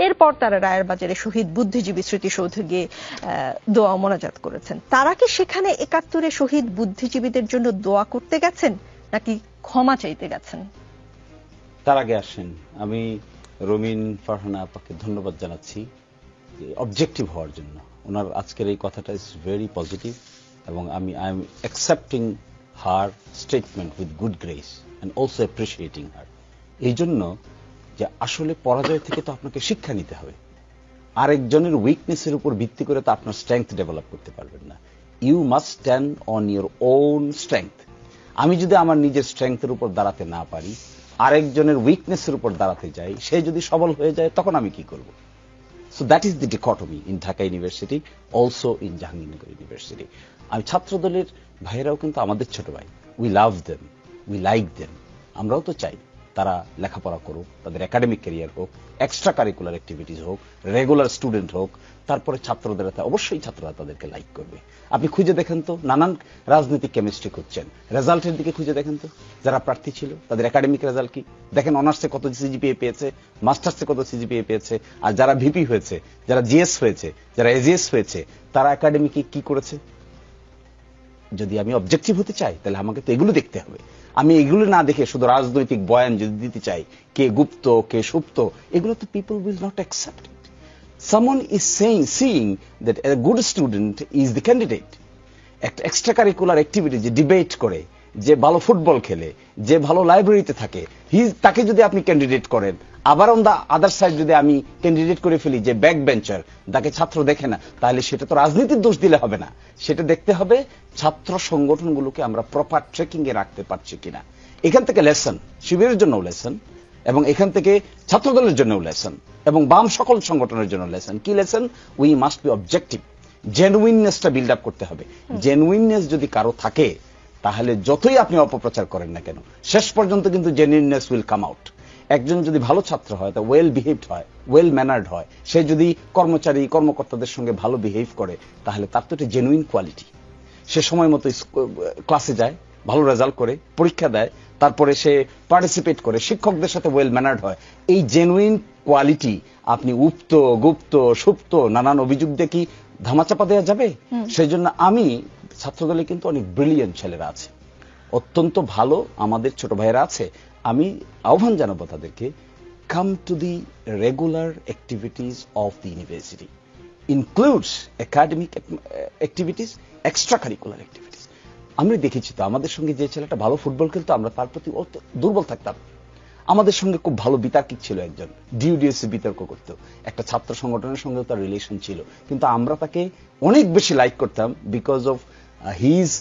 এরপর তারা রায়ের বাজারে শহীদ বুদ্ধিজীবী স্মৃতিসৌধে গিয়ে দোয়া মোনাজাত করেছেন। তারা কি সেখানে ৭১-এ শহীদ বুদ্ধিজীবীদের জন্য দোয়া করতে গেছেন নাকি ক্ষমা চাইতে গেছেন? তার আগে আসেন, আমি রমিন ফারহানা আপাকে ধন্যবাদ জানাচ্ছি অবজেক্টিভ হওয়ার জন্য। ওনার আজকের এই কথাটা ইজ ভেরি পজিটিভ এবং I am accepting her statement with good grace and also appreciating her. এই জন্য যে আসলে পরাজয় থেকে তো আপনাকে শিক্ষা নিতে হবে। আরেকজনের উইকনেসের উপর ভিত্তি করে তো আপনার স্ট্রেংথ ডেভেলপ করতে পারবেন না। You must stand on your own strength. আমি যদি আমার নিজের স্ট্রেংথের উপর দাঁড়াতে না পারি, আরেকজনের উইকনেসের উপর দাঁড়াতে যাই, সে যদি সবল হয়ে যায় তখন আমি কি করব? So that is the dichotomy in Dhaka university, also in Jahangirnagar university. আমি ছাত্রদলের ভাইয়েরাও কিন্তু আমাদের ছোট ভাই। We love them, we like them. আমরাও তো চাই তারা লেখাপড়া করুক, তাদের একাডেমিক ক্যারিয়ার হোক, এক্সট্রা কারিকুলার অ্যাক্টিভিটিস হোক, রেগুলার স্টুডেন্ট হোক। তারপরে ছাত্রদের অবশ্যই ছাত্ররা তাদেরকে লাইক করবে। আপনি খুঁজে দেখেন তো, নানান রাজনৈতিক কেমিস্ট্রি করছেন, রেজাল্টের দিকে খুঁজে দেখেন তো, যারা প্রার্থী ছিল তাদের একাডেমিক রেজাল্ট কি দেখেন। অনার্সে কত সিজিপিএ পেয়েছে, মাস্টার্সে কত সিজিপিএ পেয়েছে, আর যারা ভিপি হয়েছে, যারা জিএস হয়েছে, যারা এজিএস হয়েছে, তারা একাডেমিকে কি করেছে। যদি আমি অবজেক্টিভ হতে চাই তাহলে আমাকে তো এগুলো দেখতে হবে। আমি এগুলো না দেখে শুধু রাজনৈতিক বয়ান যদি দিতে চাই, কে গুপ্ত কে সুপ্ত, এগুলো তো people will not accept it. Someone is seeing that a good student is the candidate. একটা এক্সট্রা কারিকুলার অ্যাক্টিভিটি যে ডিবেট করে, যে ভালো ফুটবল খেলে, যে ভালো লাইব্রেরিতে থাকে, তাকে যদি আপনি ক্যান্ডিডেট করেন, আবার অন দা আদার সাইড যদি আমি ক্যান্ডিডেট করে ফেলি যে ব্যাক বেঞ্চার, তাকে ছাত্র দেখে না, তাহলে সেটা তো রাজনীতির দোষ দিলে হবে না। সেটা দেখতে হবে ছাত্র সংগঠনগুলোকে আমরা প্রপার ট্রেকিং এ রাখতে পারছি কিনা। এখান থেকে লেসন, শিবিরের জন্য লেসন, এবং এখান থেকে ছাত্রদলের জন্য লেসন, এবং বাম সকল সংগঠনের জন্য লেসন। কি lesson? We must be objective. জেনুইননেসটা বিল্ড আপ করতে হবে। জেনুইননেস যদি কারো থাকে, তাহলে যতই আপনি অপপ্রচার করেন না কেন, শেষ পর্যন্ত কিন্তু জেনুইননেস উইল কাম আউট। একজন যদি ভালো ছাত্র হয়, তা ওয়েল বিহেভড হয়, ওয়েল ম্যানার্ড হয়, সে যদি কর্মচারী কর্মকর্তাদের সঙ্গে ভালো বিহেভ করে, তাহলে তার তো একটা জেনুইন কোয়ালিটি। সে সময় মতো ক্লাসে যায়, ভালো রেজাল্ট করে, পরীক্ষা দেয়, তারপরে সে পার্টিসিপেট করে, শিক্ষকদের সাথে ওয়েল ম্যানার্ড হয়। এই জেনুইন কোয়ালিটি আপনি উপ্ত গুপ্ত সুপ্ত নানান অভিযোগ দিয়ে কি ধামাচাপা দেওয়া যাবে? সেই জন্য আমি ছাত্রদলে কিন্তু অনেক ব্রিলিয়েন্ট ছেলেরা আছে, অত্যন্ত ভালো আমাদের ছোট ভাইয়েরা আছে। আমি আহ্বান জানাবো তাদেরকে, come to the regular activities of the university, includes academic activities, extra curricular activities. আমরা দেখেছি তো আমাদের সঙ্গে যে ছেলেটা ভালো ফুটবল খেলতো, আমরা তার প্রতি দুর্বল থাকতাম। আমাদের সঙ্গে খুব ভালো বিতার্কিক ছিল একজন, ডিউডিএসসি বিতর্ক করতো, একটা ছাত্র সংগঠনের সঙ্গে তার রিলেশন ছিল, কিন্তু আমরা তাকে অনেক বেশি লাইক করতাম বিকজ অফ হিজ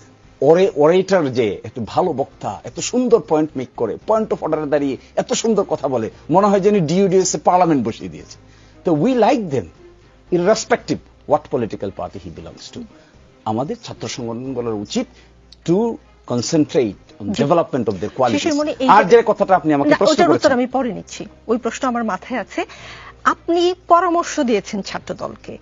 ওরেটর, যে একটু ভালো বক্তা, এত সুন্দর পয়েন্ট মেক করে, পয়েন্ট অফ অর্ডারে দাঁড়িয়ে এত সুন্দর কথা বলে, মনে হয় যেন ডিউডিএসসি পার্লামেন্ট বসিয়ে দিয়েছে। তো we like them irrespective what political party he belongs to. আমাদের ছাত্র সংগঠনগুলোর উচিত to concentrate on development of their qualities. আর যে কথাটা আপনি আমাকে প্রশ্ন করেছেন, আমি পরে নিচ্ছি, ওই প্রশ্ন আমার মাথায় আছে। আপনি পরামর্শ দিয়েছেন ছাত্রদলকে,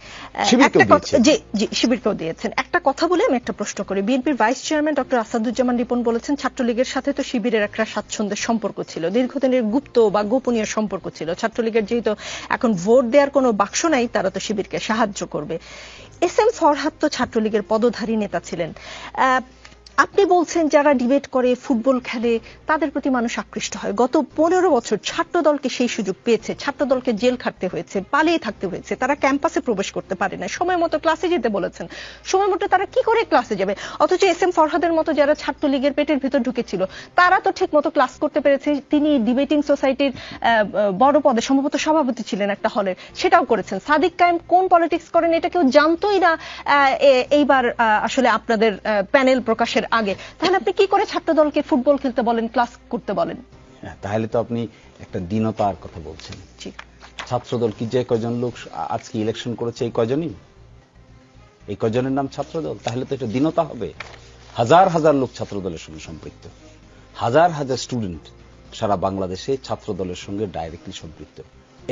শিবিরকেও দিয়েছেন। একটা কথা বলে আমি একটা প্রশ্ন করি। বিএনপির vice chairman doctor Asaduzzaman Ripon বলেছেন ছাত্রলীগের সাথে তো শিবিরের একটা স্বাচ্ছন্দ্যের সম্পর্ক ছিল, দীর্ঘদিনের গুপ্ত বা গোপনীয় সম্পর্ক ছিল। ছাত্রলীগের যেহেতু এখন ভোট দেওয়ার কোনো বাক্স নাই, তারা তো শিবিরকে সাহায্য করবে। এস এম ফরহাদ তো ছাত্রলীগের পদধারী নেতা ছিলেন। আপনি বলছেন যারা ডিবেট করে, ফুটবল খেলে, তাদের প্রতি মানুষ আকৃষ্ট হয়। গত 15 বছর ছাত্রদলকে সেই সুযোগ পেয়েছে, ছাত্রদলকে জেল খাটতে হয়েছে, পালিয়ে থাকতে হয়েছে, তারা ক্যাম্পাসে প্রবেশ করতে পারে না, সময় মতো ক্লাসে যেতে বলেছেন, সময় মতো তারা কি করে ক্লাসে যাবে? অথচ এস এম ফরহাদের মতো যারা ছাত্রলীগের পেটের ভিতর ঢুকেছিল, তারা তো ঠিক মতো ক্লাস করতে পেরেছে। তিনি ডিবেটিং সোসাইটির বড় পদে, সম্ভবত সভাপতি ছিলেন একটা হলের, সেটাও করেছেন। সাদিক কায়েম কোন পলিটিক্স করেন এটা কেউ জানতোই না এইবার আসলে আপনাদের প্যানেল প্রকাশের আগে। তাহলে আপনি কি করে ছাত্রদলকে ফুটবল খেলতে বলেন, ক্লাস করতে বলেন? তাহলে তো আপনি একটা দীনতার কথা বলছেন। ছাত্রদল কি যে কয়জন লোক আজকে ইলেকশন করেছে, এই কয়জনই, এই কয়জনের নাম ছাত্রদল? তাহলে তো এটা দীনতা হবে। হাজার হাজার লোক ছাত্রদলের সঙ্গে সম্পৃক্ত, হাজার হাজার স্টুডেন্ট সারা বাংলাদেশে ছাত্রদলের সঙ্গে ডাইরেক্টলি সম্পৃক্ত।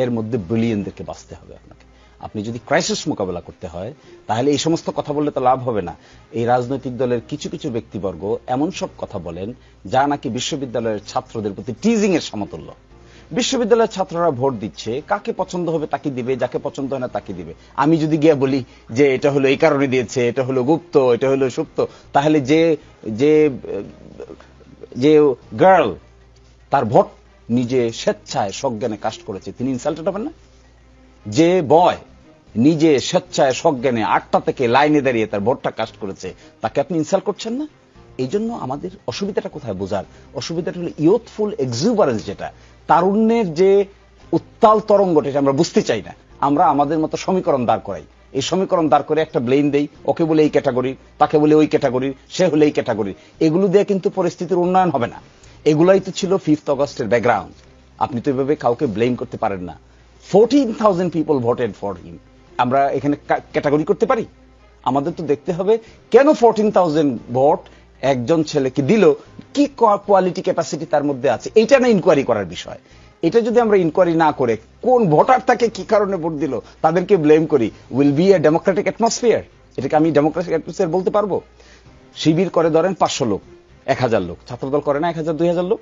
এর মধ্যে ব্রিলিয়েন্টদেরকে বাঁচতে হবে আপনাকে। আপনি যদি ক্রাইসিস মোকাবেলা করতে হয়, তাহলে এই সমস্ত কথা বললে তো লাভ হবে না। এই রাজনৈতিক দলের কিছু কিছু ব্যক্তিবর্গ এমন সব কথা বলেন যা নাকি বিশ্ববিদ্যালয়ের ছাত্রদের প্রতি টিজিং এর সমতুল্য। বিশ্ববিদ্যালয়ের ছাত্ররা ভোট দিচ্ছে, কাকে পছন্দ হবে তাকে দিবে, যাকে পছন্দ হয় না তাকে দিবে। আমি যদি গিয়ে বলি যে এটা হলো এই কারণে দিয়েছে, এটা হলো গুপ্ত, এটা হলো সুপ্ত, তাহলে যে যে যে গার্ল তার ভোট নিজে স্বেচ্ছায় সজ্ঞানে কাস্ট করেছে তিনি ইনসাল্টেড হবেন না? যে বয় নিজে স্বেচ্ছায় সজ্ঞানে 8টা থেকে লাইনে দাঁড়িয়ে তার ভোটটা কাস্ট করেছে তাকে আপনি ইনসাল্ট করছেন না? এই জন্য আমাদের অসুবিধাটা কোথায় বোঝার, অসুবিধাটা হলো ইয়ুথফুল এক্সুবারেন্স, যেটা তারুণ্যের যে উত্তাল তরঙ্গটা, এটা আমরা বুঝতে চাই না। আমরা আমাদের মতো সমীকরণ দাঁড় করাই, এই সমীকরণ দাঁড় করে একটা ব্লেম দেই, ওকে বলে এই ক্যাটাগরি, তাকে বলে ওই ক্যাটাগরি, সে হলে এই ক্যাটাগরি। এগুলো দিয়ে কিন্তু পরিস্থিতির উন্নয়ন হবে না। এগুলাই তো ছিল 5th অগস্টের ব্যাকগ্রাউন্ড। আপনি তো এভাবে কাউকে ব্লেম করতে পারেন না। 14,000 পিপল ভোটেড ফর হিম। আমরা এখানে ক্যাটাগরি করতে পারি? আমাদের তো দেখতে হবে কেন 14,000 ভোট একজন ছেলেকে দিল, কি কোয়ালিটি ক্যাপাসিটি তার মধ্যে আছে, এটা না ইনকোয়ারি করার বিষয়। এটা যদি আমরা ইনকোয়ারি না করে কোন ভোটার তাকে কি কারণে ভোট দিল তাদেরকে ব্লেম করি, will B a democratic atmosphere? এটাকে আমি ডেমোক্রেটিক অ্যাটমসফিয়ার বলতে পারবো? শিবির করে ধরেন 500 লোক, 1000 লোক, ছাত্রদল করে না 1000 2000 লোক।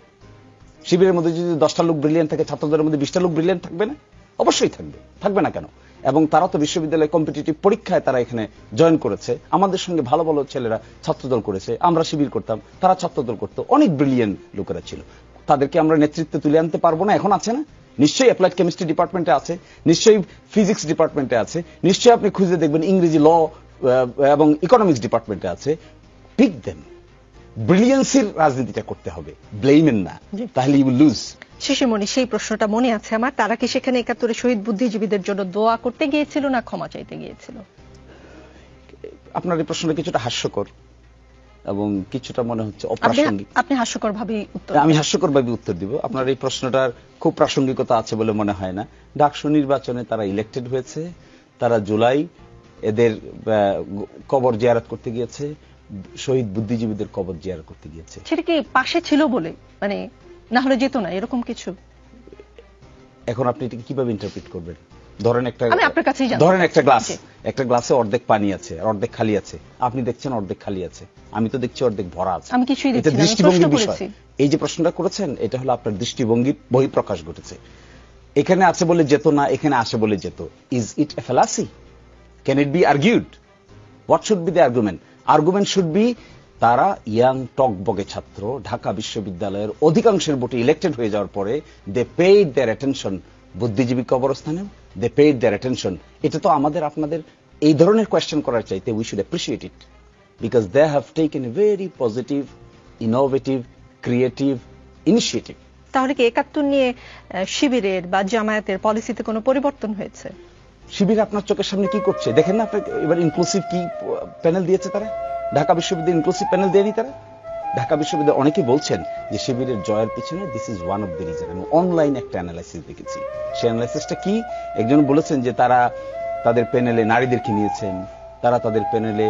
শিবিরের মধ্যে যদি 10টা লোক ব্রিলিয়ান্ট থাকে, ছাত্রদলের মধ্যে 20টা লোক ব্রিলিয়ান্ট থাকবে না? অবশ্যই থাকবে, থাকবে না কেন? এবং তারা তো বিশ্ববিদ্যালয় কম্পিটিটিভ পরীক্ষায় তারা এখানে জয়েন করেছে। আমাদের সঙ্গে ভালো ভালো ছেলেরা ছাত্রদল করেছে, আমরা শিবির করতাম, তারা ছাত্রদল করতো, অনেক ব্রিলিয়ান্ট লোকেরা ছিল। তাদেরকে আমরা নেতৃত্বে তুলে আনতে পারবো না? এখন আছে না? নিশ্চয়ই অ্যাপ্লাইড কেমিস্ট্রি ডিপার্টমেন্টে আছে, নিশ্চয়ই ফিজিক্স ডিপার্টমেন্টে আছে, নিশ্চয়ই আপনি খুঁজে দেখবেন ইংরেজি, ল এবং ইকোনমিক্স ডিপার্টমেন্টে আছে। Pick them. ব্রিলিয়েন্সির রাজনীতিটা করতে হবে, ব্লেমেন না, তাহলে ইউ উইল লুজ। শিশিরমণি, সেই প্রশ্নটা মনে আছে আমার, তারা কি সেখানে 71 শহীদ বুদ্ধিজীবীদের জন্য দোয়া করতে গিয়েছিল না ক্ষমা চাইতে গিয়েছিল? আপনার এই প্রশ্নটা কিছুটা হাস্যকর এবং কিছুটা মনে হচ্ছে অপ্রাসঙ্গিক। আপনি হাস্যকর ভাবে উত্তর, আমি হাস্যকর ভাবে উত্তর দিব। আপনার এই প্রশ্নটার খুব প্রাসঙ্গিকতা আছে বলে মনে হয় না। ডাকসু নির্বাচনে তারা ইলেক্টেড হয়েছে, তারা জুলাই এদের কবর জিয়ারত করতে গিয়েছে, শহীদ বুদ্ধিজীবীদের কবর জিয়ারত করতে গিয়েছে। সেটা কি পাশে ছিল বলে, মানে না হলে যেত না, এরকম কিছু? এখন আপনি এটাকে কিভাবে ইন্টারপ্রিট করবেন? ধরেন একটা গ্লাসে অর্ধেক পানি আছে আর অর্ধেক খালি আছে, আপনি দেখছেন অর্ধেক খালি আছে, আমি তো দেখছি অর্ধেক ভরা আছে। আমি কিছুই দেখছি না, আমি দৃষ্টিভঙ্গির বিষয়। এই যে প্রশ্নটা করেছেন, এটা হলো আপনার দৃষ্টিভঙ্গির বহিঃপ্রকাশ ঘটেছে। এখানে আছে বলে যেত না, এখানে আসে বলে যেত। Is it a fallacy? Can it be argued? What should be the argument? Argument should be, তারা ইয়াং টকবগে ছাত্র, ঢাকা বিশ্ববিদ্যালয়ের অধিকাংশের ভোটে ইলেক্টেড হয়ে যাওয়ার পরে দে পেইড দেয়ার অ্যাটেনশন বুদ্ধিজীবী কবরস্থানে, দে পেইড দেয়ার অ্যাটেনশন। এটা তো আমাদের আপনাদের এই ধরনের কোয়েশ্চেন করার চাইতে we should appreciate it, because they have taken a very positive, innovative, creative initiative. তাহলে কি 71 নিয়ে শিবিরের বা জামায়াতের পলিসিতে কোনো পরিবর্তন হয়েছে? শিবির আপনার চোখের সামনে কি করছে দেখেন না? আপনার এবার ইনক্লুসিভ কি প্যানেল দিয়েছে তারা? ঢাকা বিশ্ববিদ্যালয় ইনক্লুসিভ প্যানেল দেয়নি তারা? ঢাকা বিশ্ববিদ্যালয় অনেকে বলছেন যে শিবিরের জয়ের পিছনে this is one of the reason. আমি অনলাইন একটা অ্যানালাইসিস দেখেছি। সেই অ্যানালাইসিসটা কি? একজন বলেছেন যে তারা তাদের প্যানেলে নারীদেরকে নিয়েছেন, তারা তাদের প্যানেলে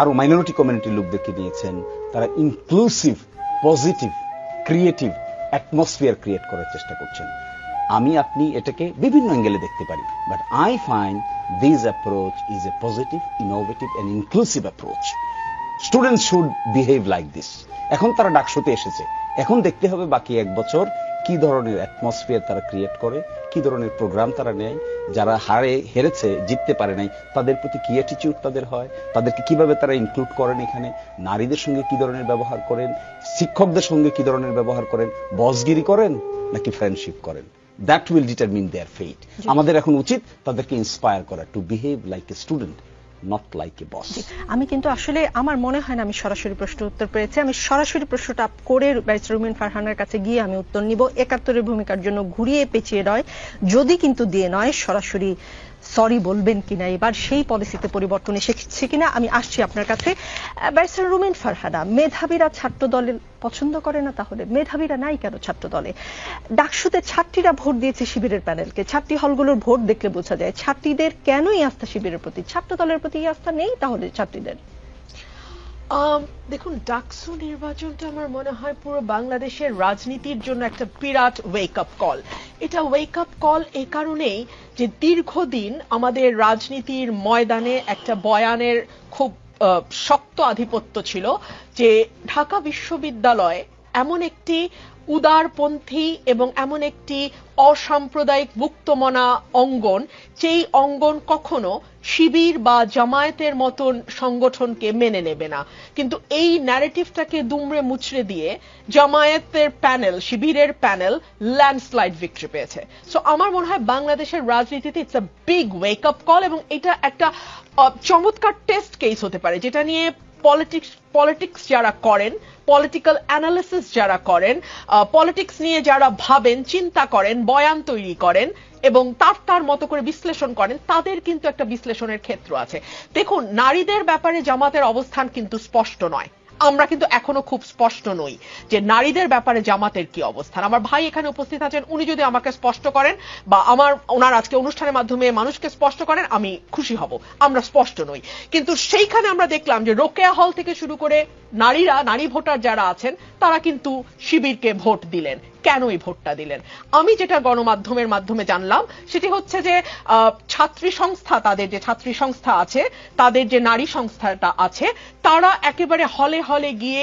আরো মাইনরিটি কমিউনিটির লোকদেরকে নিয়েছেন, তারা inclusive, positive, creative atmosphere create করার চেষ্টা করছেন। আমি আপনি এটাকে বিভিন্ন অ্যাঙ্গেলে দেখতে পারি, but I find this approach is a positive, innovative and inclusive approach. Students should behave like this. এখন তারা ডাকসুতে এসেছে, এখন দেখতে হবে বাকি 1 বছর কি ধরনের অ্যাটমসফিয়ার তারা ক্রিয়েট করে, কি ধরনের প্রোগ্রাম তারা নেয়, যারা হেরেছে, জিততে পারে নাই, তাদের প্রতি কি অ্যাটিটিউড তাদের হয়, তাদেরকে কিভাবে তারা ইনক্লুড করেন, এখানে নারীদের সঙ্গে কি ধরনের ব্যবহার করেন, শিক্ষকদের সঙ্গে কি ধরনের ব্যবহার করেন, বসগিরি করেন নাকি ফ্রেন্ডশিপ করেন। That will determine their fate. আমাদের এখন উচিত তাদেরকে ইন্সপায়ার করা, to behave like a student, not like a boss. আমি কিন্তু আসলে আমার মনে হয় না আমি সরাসরি প্রশ্ন উত্তর পেয়েছি। আমি সরাসরি প্রশ্নটা করে ব্যারিস্টার রুমিন ফারহানার কাছে গিয়ে আমি উত্তর নিব। 71 ভূমিকার জন্য ঘুরিয়ে পেঁচিয়ে নয়, যদি কিন্তু দিয়ে নয়, সরাসরি সরি বলবেন কিনা, এবার সেই পলিসিতে পরিবর্তন এসেছে কিনা। আমি আসছি আপনার কাছে। ব্যারিস্টার রুমিন ফারহানা, মেধাবীরা ছাত্র দলে পছন্দ করে না, তাহলে মেধাবীরা নাই কেন ছাত্র দলে? ডাকসুতে ছাত্রীরা ভোট দিয়েছে শিবিরের প্যানেলকে, ছাত্রী হলগুলোর ভোট দেখলে বোঝা যায় ছাত্রীদের কেনই আস্থা শিবিরের প্রতি, ছাত্র দলের প্রতি আস্থা নেই তাহলে ছাত্রীদের। দেখুন, ডাকসু নির্বাচনটা আমার মনে হয় পুরো বাংলাদেশের রাজনীতির জন্য একটা বিরাট ওয়েক আপ কল। এটা ওয়েক আপ কল এই কারণেই যে দীর্ঘদিন আমাদের রাজনীতির ময়দানে একটা বয়ানের খুব শক্ত আধিপত্য ছিল যে ঢাকা বিশ্ববিদ্যালয় এমন একটি উদারপন্থী এবং এমন একটি অসাম্প্রদায়িক মুক্তমনা অঙ্গন, সেই অঙ্গন কখনো শিবির বা জামায়াতের মতন সংগঠনকে মেনে নেবে না। কিন্তু এই ন্যারেটিভটাকে দুমড়ে মুচড়ে দিয়ে জামায়াতের প্যানেল, শিবিরের প্যানেল ল্যান্ডস্লাইড ভিক্টরি পেয়েছে। সো আমার মনে হয় বাংলাদেশের রাজনীতিতে it's a big wake up call, এবং এটা একটা চমৎকার টেস্ট কেস হতে পারে, যেটা নিয়ে পলিটিক্স যারা করেন, পলিটিক্যাল অ্যানালিসিস যারা করেন, পলিটিক্স নিয়ে যারা ভাবেন, চিন্তা করেন, বয়ান তৈরি করেন এবং তার মতো করে বিশ্লেষণ করেন, তাদের কিন্তু একটা বিশ্লেষণের ক্ষেত্র আছে। দেখুন, নারীদের ব্যাপারে জামাতের অবস্থান কিন্তু স্পষ্ট নয়। আমরা কিন্তু এখনো খুব স্পষ্ট নই যে নারীদের ব্যাপারে জামাতের কি অবস্থান। আমার ভাই এখানে উপস্থিত আছেন, উনি যদি আমাকে স্পষ্ট করেন বা ওনার আজকে অনুষ্ঠানের মাধ্যমে মানুষকে স্পষ্ট করেন, আমি খুশি হব। আমরা স্পষ্ট নই, কিন্তু সেইখানে আমরা দেখলাম যে রোকেয়া হল থেকে শুরু করে নারী ভোটার যারা আছেন তারা কিন্তু শিবিরকে ভোট দিলেন। কেন এই ভোটটা দিলেন? আমি যেটা গণমাধ্যমের মাধ্যমে জানলাম সেটি হচ্ছে যে ছাত্রী সংস্থা, তাদের যে ছাত্রী সংস্থা আছে, তাদের যে নারী সংস্থাটা আছে, তারা একেবারে হলে হলে গিয়ে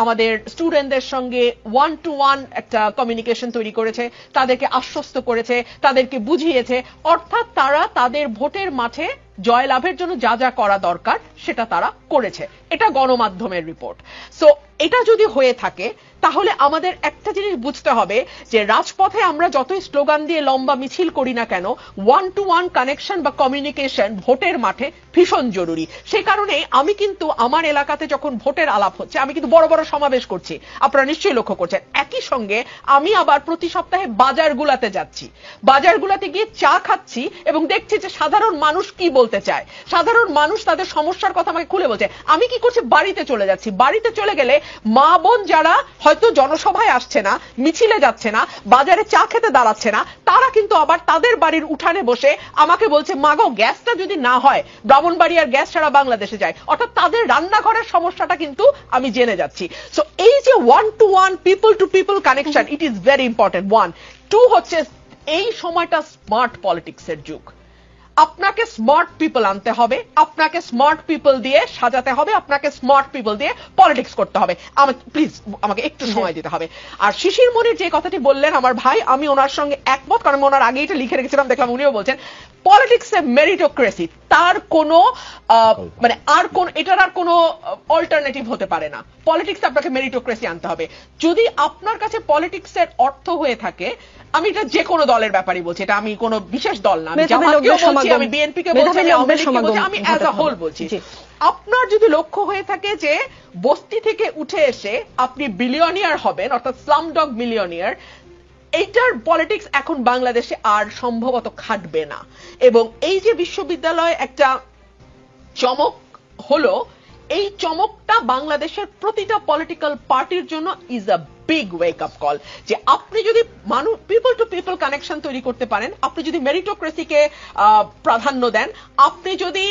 আমাদের স্টুডেন্টদের সঙ্গে 1-to-1 একটা কমিউনিকেশন তৈরি করেছে, তাদেরকে আশ্বস্ত করেছে, তাদেরকে বুঝিয়েছে, অর্থাৎ তারা তাদের ভোটের মাঠে জয়লাভের জন্য যা যা করা দরকার সেটা তারা করেছে। এটা গণমাধ্যমের রিপোর্ট। সো এটা যদি হয়ে থাকে তাহলে আমাদের একটা জিনিস বুঝতে হবে যে রাজপথে আমরা যতই স্লোগান দিয়ে লম্বা মিছিল করি না কেন, 1-to-1 কানেকশন বা কমিউনিকেশন ভোটের মাঠে ভীষণ জরুরি। সে কারণে আমি কিন্তু আমার এলাকাতে যখন ভোটের আলাপ হচ্ছে, আমি কিন্তু বড় বড় সমাবেশ করছি, আপনারা নিশ্চয়ই লক্ষ্য করছেন। একই সঙ্গে আমি আবার প্রতি সপ্তাহে বাজারগুলাতে যাচ্ছি, বাজারগুলাতে গিয়ে চা খাচ্ছি এবং দেখছি যে সাধারণ মানুষ কি বলতে চায়, সাধারণ মানুষ তাদের সমস্যার কথা আমাকে খুলে বলছে। আমি কি করছি? বাড়িতে চলে যাচ্ছি। বাড়িতে চলে গেলে মা বোন যারা হয়তো জনসভায় আসছে না, মিছিলে যাচ্ছে না, বাজারে চা খেতে দাঁড়াচ্ছে না, তারা কিন্তু আবার তাদের বাড়ির উঠানে বসে আমাকে বলছে, মাগো গ্যাসটা যদি না হয়, ব্রাহ্মণবাড়িয়ার গ্যাস ছাড়া বাংলাদেশে যায়। অর্থাৎ তাদের রান্নাঘরের সমস্যাটা কিন্তু আমি জেনে যাচ্ছি। সো এই যে 1-to-1 people to people connection, it is very important. 1, 2 হচ্ছে এই সময়টা স্মার্ট পলিটিক্সের যুগ। আপনাকে স্মার্ট পিপল আনতে হবে, আপনাকে স্মার্ট পিপল দিয়ে সাজাতে হবে, আপনাকে স্মার্ট পিপল দিয়ে পলিটিক্স করতে হবে। প্লিজ আমাকে একটু সময় দিতে হবে। আর শিশির মনির যে কথাটি বললেন আমার ভাই, আমি ওনার সঙ্গে একমত, কারণ ওনার আগে এটা লিখে রেখেছিলাম, দেখলাম উনিও বলছেন পলিটিক্সে মেরিটোক্রেসি, তার কোনো মানে এটার আর কোনো অল্টারনেটিভ হতে পারে না। পলিটিক্স আপনাকে মেরিটোক্রেসি আনতে হবে। যদি আপনার কাছে পলিটিক্সের অর্থ হয়ে থাকে, আমি এটা যে কোনো দলের ব্যাপারই বলছি, এটা আমি কোনো বিশেষ দল না, আমি জামাতকেও বলছি, আমি বিএনপিকে বলছি, আমি আওয়ামী লীগকে বলছি, আমি অ্যাজ আ হোল বলছি। আপনার যদি লক্ষ্য হয়ে থাকে যে বস্তি থেকে উঠে এসে আপনি বিলিয়নিয়ার হবেন, অর্থাৎ স্লামডগ মিলিয়নিয়ার, এইটার পলিটিক্স এখন বাংলাদেশে আর সম্ভবত খাটবে না। এবং এই যে বিশ্ববিদ্যালয় একটা চমক হলো, এই চমকটা বাংলাদেশের প্রতিটা পলিটিক্যাল পার্টির জন্য is a big wake up call. যে আপনি যদি পিপল টু পিপল কানেকশন তৈরি করতে পারেন, আপনি যদি মেরিটোক্রেসিকে প্রাধান্য দেন, আপনি যদি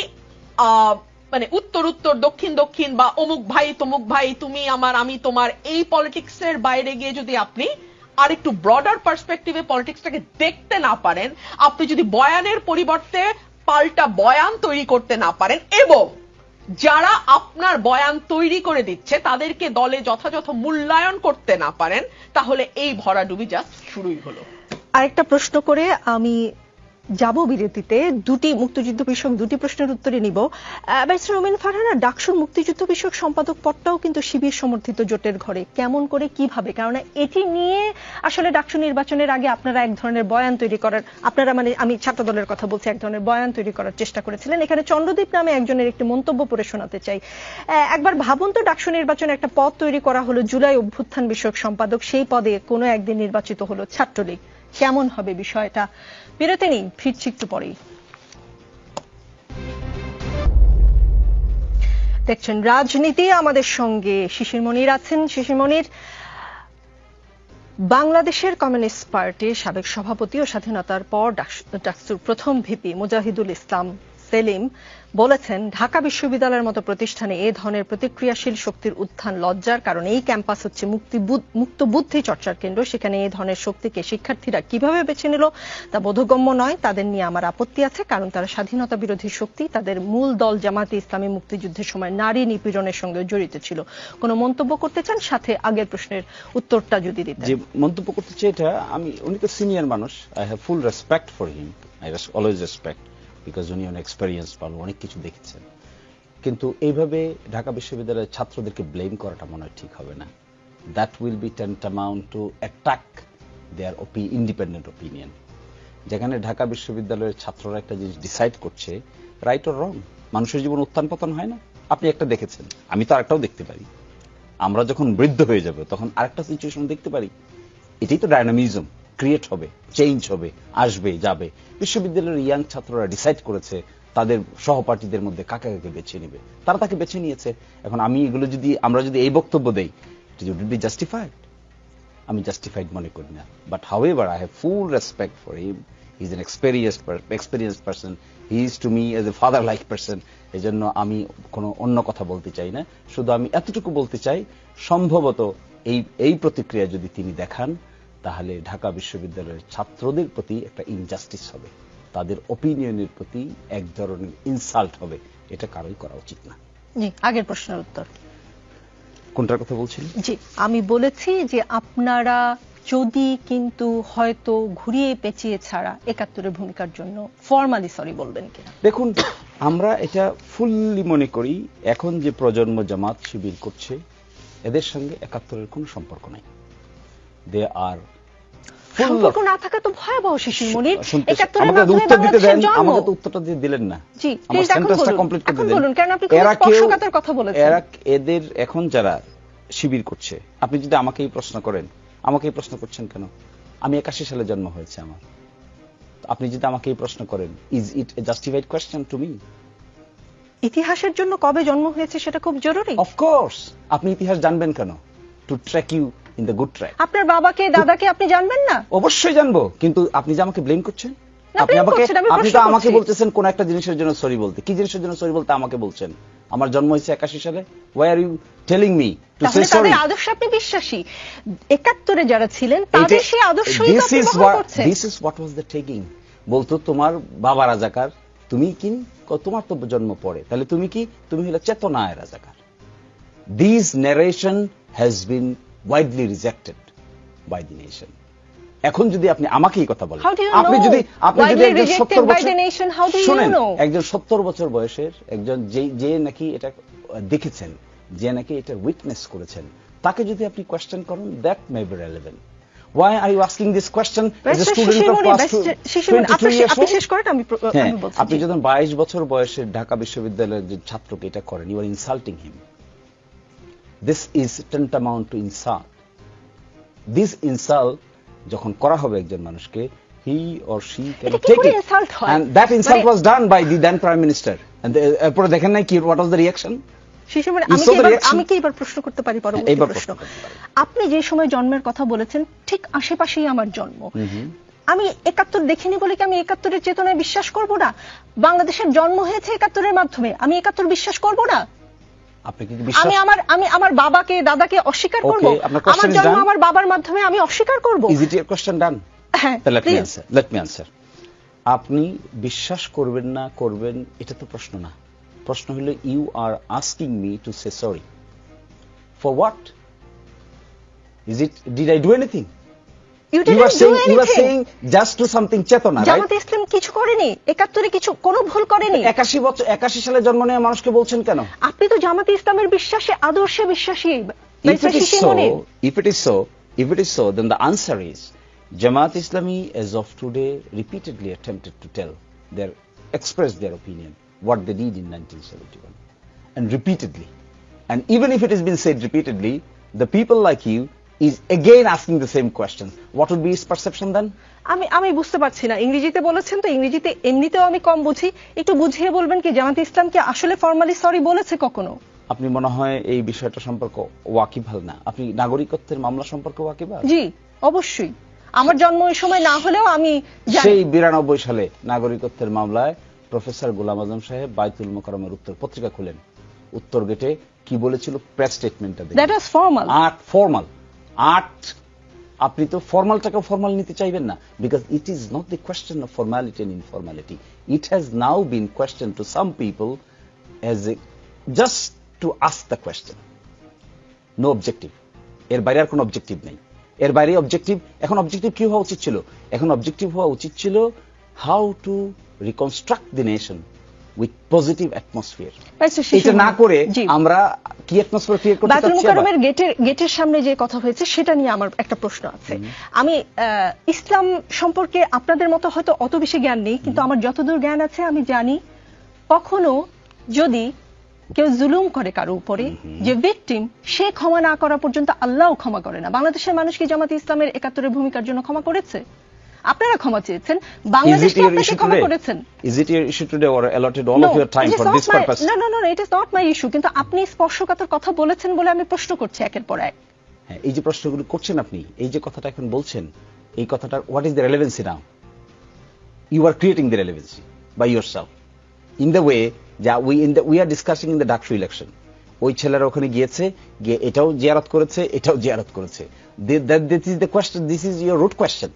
মানে উত্তর দক্ষিণ বা অমুক ভাই তমুক ভাই, তুমি আমার আমি তোমার, এই পলিটিক্সের বাইরে গিয়ে যদি আপনি আর একটু ব্রডার পার্সপেক্টিভে পলিটিক্সটাকে দেখতে না পারেন, আপনি যদি বয়ানের পরিবর্তে পাল্টা বয়ান তৈরি করতে না পারেন, এবং যারা আপনার বয়ান তৈরি করে দিচ্ছে তাদেরকে দলে যথাযথ মূল্যায়ন করতে না পারেন, তাহলে এই ভরাডুবি জাস্ট শুরুই হলো। আরেকটা প্রশ্ন করে আমি যাব বিরতিতে। মুক্তিযুদ্ধ বিষয়ক দুটি প্রশ্নের উত্তরে নিব। ব্যারিস্টার রুমিন ফারহানা, ডাকসুর মুক্তিযুদ্ধ বিষয়ক সম্পাদক পদটাও কিন্তু শিবির সমর্থিত জোটের ঘরে, কেমন করে কিভাবে? কারণ এটি নিয়ে আসলে ডাকসু নির্বাচনের আগে আপনারা এক ধরনের বয়ান তৈরি করার, আপনারা মানে আমি ছাত্র দলের কথা বলছি, এক ধরনের বয়ান তৈরি করার চেষ্টা করেছিলেন। এখানে চন্দ্রদীপ নামে একজনের একটি মন্তব্য পড়ে শোনাতে চাই। একবার ভাবুন তো, ডাকসু নির্বাচনে একটা পদ তৈরি করা হলো, জুলাই অভ্যুত্থান বিষয়ক সম্পাদক, সেই পদে কোনো একদিন নির্বাচিত হলো ছাত্রলীগ, কেমন হবে বিষয়টা? বিরতি নেই, ফিরছি একটু পরেই। দেখছেন রাজনীতি, আমাদের সঙ্গে শিশির মনির আছেন। শিশির মনির বাংলাদেশের কমিউনিস্ট পার্টির সাবেক সভাপতি ও স্বাধীনতার পর ডাকসুর প্রথম ভিপি মুজাহিদুল ইসলাম সেলিম বলেছেন, ঢাকা বিশ্ববিদ্যালয়ের মতো প্রতিষ্ঠানে এ ধরনের প্রতিক্রিয়াশীল শক্তির উত্থান লজ্জার, কারণ এই ক্যাম্পাস হচ্ছে মুক্ত বুদ্ধি চর্চার কেন্দ্র। সেখানে এই ধরনের শক্তিকে শিক্ষার্থীরা কিভাবে বেছে নিল তা বোধগম্য নয়। তাদের নিয়ে আমার আপত্তি আছে, কারণ তারা স্বাধীনতা বিরোধী শক্তি। তাদের মূল দল জামাতে ইসলামী মুক্তিযুদ্ধের সময় নারী নিপীড়নের সঙ্গে জড়িত ছিল। কোনো মন্তব্য করতে চান? সাথে আগের প্রশ্নের উত্তরটা যদি দিতেন। যে মন্তব্য করতে চাই, এটা উনি তো সিনিয়র মানুষ, I have full respect for him, I always respect, because উনি অনেক এক্সপেরিয়েন্স পান, অনেক কিছু দেখেছেন। কিন্তু এইভাবে ঢাকা বিশ্ববিদ্যালয়ের ছাত্রদেরকে ব্লেম করাটা মনে হয় ঠিক হবে না। That will be tantamount to attack their independent opinion. যেখানে ঢাকা বিশ্ববিদ্যালয়ের ছাত্ররা একটা জিনিস ডিসাইড করছে, রাইট অর রং। মানুষের জীবন উত্থান পতন হয় না? আপনি একটা দেখেছেন, আমি তো আরেকটাও দেখতে পারি। আমরা যখন বৃদ্ধ হয়ে যাব তখন আরেকটা সিচুয়েশন দেখতে পারি। এটাই তো ডায়নামিজম, ক্রিয়েট হবে, চেঞ্জ হবে, আসবে যাবে। বিশ্ববিদ্যালয়ের ইয়াং ছাত্ররা ডিসাইড করেছে তাদের সহপাঠীদের মধ্যে কাকে কাকে বেছে নেবে, তারা তাকে বেছে নিয়েছে। এখন আমরা যদি এই বক্তব্য দেই, ইট উড বি জাস্টিফাইড? আমি জাস্টিফাইড মনে করি না। But however I have full respect for him, he is an experienced person, he is to me as a father like person. এজন্য আমি কোনো অন্য কথা বলতে চাই না। শুধু আমি এতটুকু বলতে চাই, সম্ভবত এই প্রতিক্রিয়া যদি তিনি দেখান, তাহলে ঢাকা বিশ্ববিদ্যালয়ের ছাত্রদের প্রতি একটা ইনজাস্টিস হবে, তাদের ওপিনিয়নের প্রতি এক ধরনের ইনসাল্ট হবে। এটা কারোই করা উচিত না। জি, আগের প্রশ্নের উত্তর কোনটার কথা বলছিলেন? জি, আমি বলেছি যে আপনারা যদি কিন্তু হয়তো ঘুরিয়ে পেঁচিয়ে ছাড়া ৭১-এর ভূমিকার জন্য ফর্মালি সরি বলবেন কিনা। দেখুন, আমরা এটা ফুললি মনে করি এখন যে প্রজন্ম জামাত শিবির করছে, এদের সঙ্গে ৭১-এর কোনো সম্পর্ক নাই। দে আর সম্পর্ক না থাকা তো ভয়াবহ শিশির মনির। আমাকে উত্তর দিতে দেন, আমাকে তো উত্তরটা দিয়ে দিলেন না। জি, আমার সেন্টেন্সটা কমপ্লিট করতে দেন। বলুন, কারণ আপনি খুব স্পর্শকাতর কথা বলেছেন। এদের এখন যারা শিবির করছে, আপনি যদি আমাকে এই প্রশ্ন করেন, আমাকে এই প্রশ্ন করছেন কেন? আমি ৮১ সালে জন্ম হয়েছে আমার। আপনি যদি আমাকে এই প্রশ্ন করেন, is it A justified question to me? ইতিহাসের জন্য কবে জন্ম হয়েছে সেটা খুব জরুরি। অফকোর্স। আপনি ইতিহাস জানবেন কেন? To track you in the good track. আপনার বাবাকে দাদাকে আপনি জানবেন না? অবশ্যই জানবো, কিন্তু আপনি যে আমাকে ব্লেম করছেন, আপনি তো আমাকে বলতেছেন কোন একটা জিনিসের জন্য সরি বলতে। কি জিনিসের জন্য সরি বলতে আমাকে বলছেন? আমার জন্ম হয়েছে ৮১ সালে। Why are you telling me to say sorry? তাদের আদর্শে আপনি বিশ্বাসী। ৭১-এ যারা ছিলেন তাদের সেই আদর্শই তো আপনি ব্যবহার করছেন। This is what was the taking. বলতো তোমার বাবা রাজাকার, তুমি কি? তোমার তো জন্ম পড়ে, তাহলে তুমি কি? তুমি হলো চেতনায় রাজাকার। This narration has been widely rejected by the nation. এখন যদি আপনি আমাকে এই কথা বলেন, আপনি যদি একজন ৭০ বছর শুনেন, একজন ৭০ বছর বয়সের একজন যে নাকি এটা দেখেছেন, যে নাকি এটা উইটনেস করেছেন, তাকে যদি আপনি কোয়েশ্চেন করেন, that may be relevant. Why are you asking this question as a student of past 22 years old? আপনি যখন 22 বছর বয়সের ঢাকা বিশ্ববিদ্যালয়ের যে ছাত্রকে এটা করেন, you are insulting him. This is tantamount to insult. This insult যখন করা হবে একজন মানুষকে, he or she can take it. And that insult was done by the then Prime Minister. And পরে দেখেন নাই কি what was the reaction? আমি কি এবার প্রশ্ন করতে পারি? পরবর্তী প্রশ্ন, আপনি যে সময় জন্মের কথা বলেছেন ঠিক আশেপাশেই আমার জন্ম। আমি ৭১ দেখিনি বলে কি আমি ৭১-এর চেতনায় বিশ্বাস করব না? বাংলাদেশের জন্ম হয়েছে ৭১-এর মাধ্যমে, আমি ৭১ বিশ্বাস করব না? আমি আমার বাবাকে দাদাকে অস্বীকার করব? আমার জন্ম আমার বাবার মাধ্যমে, আমি অস্বীকার করব? Is it your question done? হ্যাঁ, let me answer. আপনি বিশ্বাস করবেন না করবেন এটা তো প্রশ্ন না। প্রশ্ন হলো, you are asking me to say sorry for what? Is it, did I do anything? You are saying just do something চেতনা, right? জামাত ইসলাম কিছু করেনি, ৭১-এ কিছু কোনো ভুল করেনি। ৮১ সালে জন্ম নেওয়া মানুষকে বলছেন কেন? আপনি তো জামাত ইসলামের বিশ্বাসে, আদর্শে বিশ্বাসী। If it is so, then the answer is Jamaat Islami as of today repeatedly attempted to express their opinion what they did in 1971, and repeatedly, and even if it has been said repeatedly, the people like you is again asking the same questions. What would be his perception then? আমি বুঝতে পারছি না। ইংরেজিতে বলেছেন তো, ইংরেজিতে এমনিতেও আমি কম বুঝি, একটু বুঝিয়ে বলবেন কি জামাত ইসলাম কি আসলে ফর্মালি সরি বলেছে কখনো? আপনি মনে হয় এই বিষয়টা সম্পর্কে ওয়াকিবহাল না। আপনি নাগরিকত্বের মামলা সম্পর্কে ওয়াকিবহাল? জি, অবশ্যই। আমার জন্ম ওই সময় না হলেও আমি সেই 92 সালে নাগরিকত্বের মামলায় প্রফেসর গোলাম আজম সাহেব বাইতুল মোকাররমের উত্তর পত্রিকা খুলেন, উত্তর গেটে কি বলেছিল প্রেস স্টেটমেন্টটা দেখুন। That is formal. ফর্মাল আপনি তো ফর্মালটাকে ফর্মাল নিতে চাইবেন না, because it is not the question of formality and informality, it has now been question to some people as a just to ask the question, no objective. এর বাইরে আর কোনো objective নেই। এর বাইরে অবজেক্টিভ, এখন অবজেক্টিভ কি হওয়া উচিত ছিল? এখন অবজেক্টিভ হওয়া উচিত ছিল how to reconstruct the nation with positive atmosphere. এটা না করে আমরা কি অ্যাটমসফিয়ার ক্রিয়েট করতে চাচ্ছি? বাইতুল মোকাররমের গেটের সামনে যে কথা হয়েছে সেটা নিয়ে আমার একটা প্রশ্ন আছে। আমি ইসলাম সম্পর্কে আপনাদের মতো হয়তো অত বেশি জ্ঞান নেই, কিন্তু আমার যতদূর জ্ঞান আছে আমি জানি কখনো যদি কেউ জুলুম করে কারো উপরে, যে ভিকটিম, সে ক্ষমা না করা পর্যন্ত আল্লাহও ক্ষমা করে না। বাংলাদেশের মানুষ কি জামাতে ইসলামের ৭১-এর ভূমিকার জন্য ক্ষমা করেছে? আপনারা ক্ষমা চেয়েছেন, বাংলাদেশ কি আপনাকে ক্ষমা করেছেন? Is it your issue today or allotted all of your time for this purpose? No, it is not my issue. কিন্তু আপনি স্পর্শকাতর কথা বলেছেন বলে আমি প্রশ্ন করছি একের পর এক। হ্যাঁ, এই যে প্রশ্নগুলো করছেন আপনি, এই যে কথাটা এখন বলছেন, এই কথাটার what is the relevancy now? You are creating the relevancy by yourself in the way that we are discussing in the Dhaka election. ওই ছেলেরা ওখানে গিয়েছে, গিয়ে এটাও জিয়ারত করেছে, এটাও জিয়ারত করেছে। This is the question, this is your root question.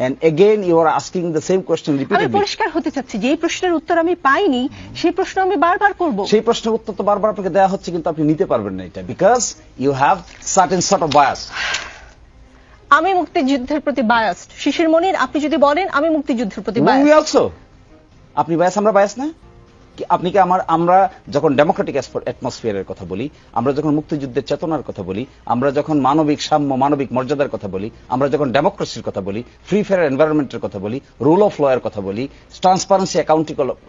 And again you are asking the same question repeatedly. আমি পরিষ্কার হতে চাচ্ছি যে এই প্রশ্নের উত্তর আমি পাইনি, সেই প্রশ্ন আমি বারবার করব। সেই প্রশ্নের উত্তর তো বারবার আপনাকে দেওয়া হচ্ছে, কিন্তু আপনি নিতে পারবেন না এটা, because you have certain sort of bias. আমি মুক্তিযুদ্ধের প্রতি বায়াসড। শিশির মনির, আপনি যদি বলেন আমি মুক্তিযুদ্ধের প্রতি We বায়াসড। also. আপনি বায়াস, আমরা বায়াস না? আপনি কি আমরা যখন ডেমোক্রেটিক অ্যাটমসফিয়ারের কথা বলি, আমরা যখন মুক্তিযুদ্ধের চেতনার কথা বলি, আমরা যখন মানবিক সাম্য, মানবিক মর্যাদার কথা বলি, আমরা যখন ডেমোক্রেসির কথা বলি, ফ্রি ফেয়ার এনভায়রনমেন্টের কথা বলি, রুল অফ ল এর কথা বলি, ট্রান্সপারেন্সি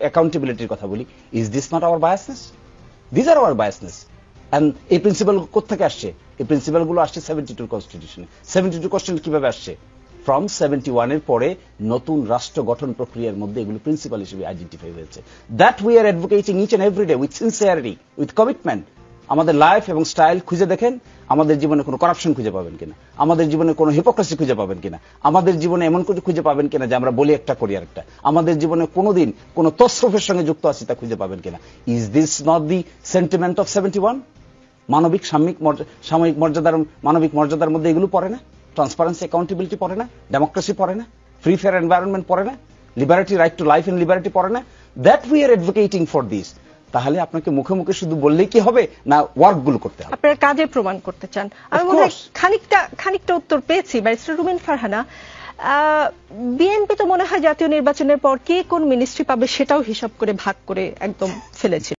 অ্যাকাউন্টেবিলিটির কথা বলি, is this not our biasness? This are our biasness. And এই প্রিন্সিপাল কোত্থেকে আসছে? এই প্রিন্সিপাল গুলো আসছে 72 কনস্টিটিউশনে। 72 কনস্টিটিউশন কিভাবে আসছে? ফ্রম 71 এর পরে নতুন রাষ্ট্র গঠন প্রক্রিয়ার মধ্যে এগুলো প্রিন্সিপাল হিসেবে আইডেন্টিফাই হয়েছে। That we are advocating each and every day with sincerity, with commitment. আমাদের লাইফ এবং স্টাইল খুঁজে দেখেন, আমাদের জীবনে কোনো করাপশন খুঁজে পাবেন কিনা, আমাদের জীবনে কোনো হিপোক্রেসি খুঁজে পাবেন কিনা, আমাদের জীবনে এমন কিছু খুঁজে পাবেন কিনা যে আমরা বলি একটা করি আরেকটা, আমাদের জীবনে কোনোদিন কোনো তসরুফের সঙ্গে যুক্ত আছি তা খুঁজে পাবেন কিনা। Is this not the sentiment of 71? মানবিক সাময়িক মর্যাদার, মানবিক মর্যাদার মধ্যে এগুলো পড়ে না? ট্রান্সপারেন্সি অ্যাকাউন্টেবিলিটি পড়ে না? ডেমোক্রেসি পড়ে না? ফ্রি ফেয়ার এনভায়রনমেন্ট পড়ে না? Liberty, right to life and liberty পড়ে না? That we are advocating for this. তাহলে আপনাকে মুখে মুখে শুধু বললেই কি হবে, না ওয়ার্ক গুলো করতে হবে? আপনারা কাজে প্রমাণ করতে চান। আমি মনে হয় খানিকটা উত্তর পেয়েছি। ব্যারিস্টার রুমিন ফারহানা, বিএনপি তো মনে হয় জাতীয় নির্বাচনের পর কে কোন মিনিস্ট্রি পাবে সেটাও হিসাব করে ভাগ করে একদম ফেলেছিল।